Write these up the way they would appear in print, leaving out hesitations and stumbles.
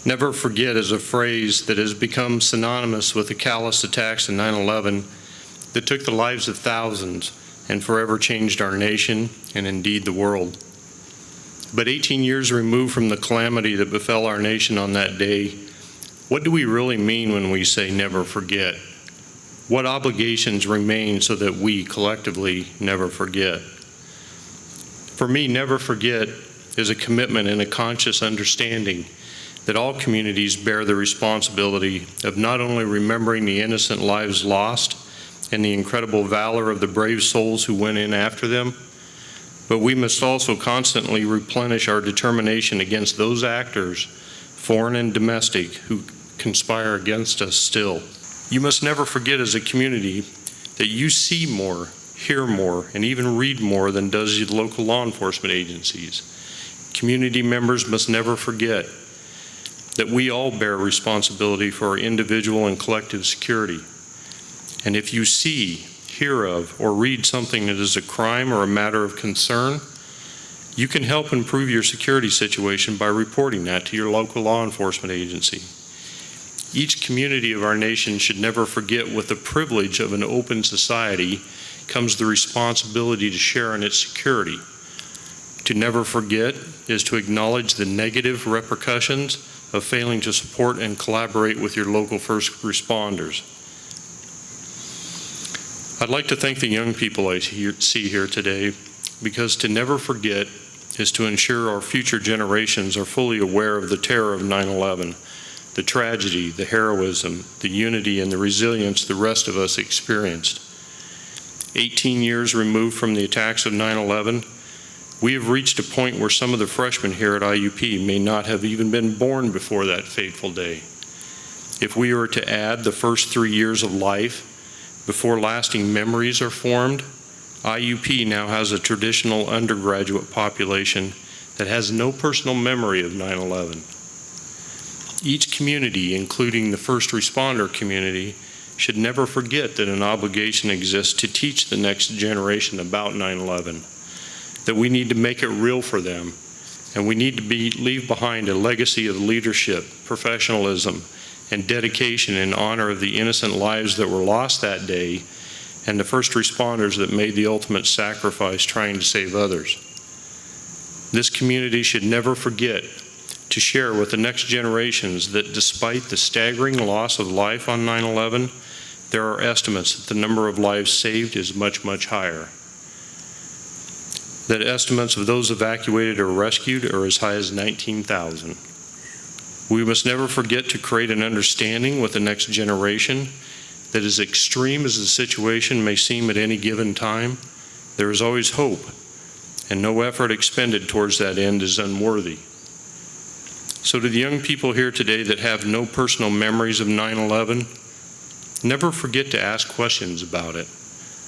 Never forget is a phrase that has become synonymous with the callous attacks in 9/11 that took the lives of thousands and forever changed our nation and indeed the world. But 18 years removed from the calamity that befell our nation on that day, what do we really mean when we say never forget? What obligations remain so that we collectively never forget? For me, never forget is a commitment and a conscious understanding that all communities bear the responsibility of not only remembering the innocent lives lost and the incredible valor of the brave souls who went in after them, but we must also constantly replenish our determination against those actors, foreign and domestic, who conspire against us still. You must never forget as a community that you see more, hear more, and even read more than does your local law enforcement agencies. Community members must never forget that we all bear responsibility for our individual and collective security. And if you see, hear of, or read something that is a crime or a matter of concern, you can help improve your security situation by reporting that to your local law enforcement agency. Each community of our nation should never forget with the privilege of an open society comes the responsibility to share in its security. To never forget is to acknowledge the negative repercussions of failing to support and collaborate with your local first responders. I'd like to thank the young people I see here today, because to never forget is to ensure our future generations are fully aware of the terror of 9/11, the tragedy, the heroism, the unity, and the resilience the rest of us experienced. 18 years removed from the attacks of 9/11, we have reached a point where some of the freshmen here at IUP may not have even been born before that fateful day. If we were to add the first 3 years of life before lasting memories are formed, IUP now has a traditional undergraduate population that has no personal memory of 9/11. Each community, including the first responder community, should never forget that an obligation exists to teach the next generation about 9/11. That we need to make it real for them, and we need to leave behind a legacy of leadership, professionalism, and dedication in honor of the innocent lives that were lost that day and the first responders that made the ultimate sacrifice trying to save others. This community should never forget to share with the next generations that despite the staggering loss of life on 9/11, there are estimates that the number of lives saved is much, much higher. That estimates of those evacuated or rescued are as high as 19,000. We must never forget to create an understanding with the next generation that as extreme as the situation may seem at any given time, there is always hope, and no effort expended towards that end is unworthy. So to the young people here today that have no personal memories of 9/11, never forget to ask questions about it,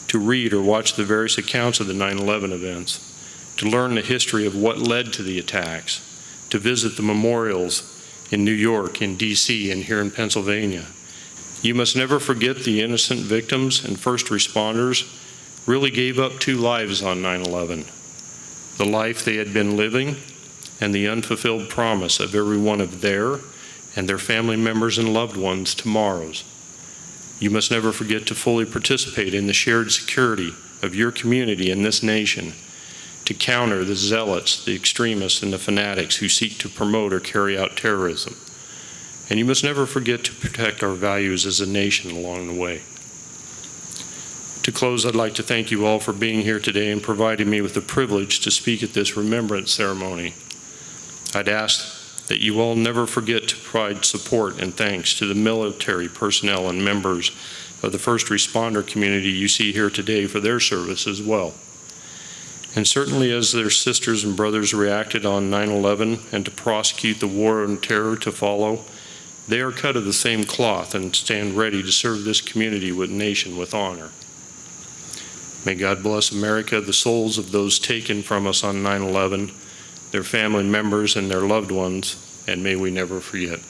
to read or watch the various accounts of the 9/11 events, to learn the history of what led to the attacks, to visit the memorials in New York, in DC, and here in Pennsylvania. You must never forget the innocent victims and first responders really gave up 2 lives on 9/11, the life they had been living and the unfulfilled promise of every one of their and their family members and loved ones tomorrows. You must never forget to fully participate in the shared security of your community and this nation, to counter the zealots, the extremists, and the fanatics who seek to promote or carry out terrorism. And you must never forget to protect our values as a nation along the way. To close, I'd like to thank you all for being here today and providing me with the privilege to speak at this remembrance ceremony. I'd ask that you all never forget to provide support and thanks to the military personnel and members of the first responder community you see here today for their service as well. And certainly as their sisters and brothers reacted on 9/11 and to prosecute the war on terror to follow, they are cut of the same cloth and stand ready to serve this community with nation with honor. May God bless America, the souls of those taken from us on 9/11, their family members and their loved ones, and may we never forget.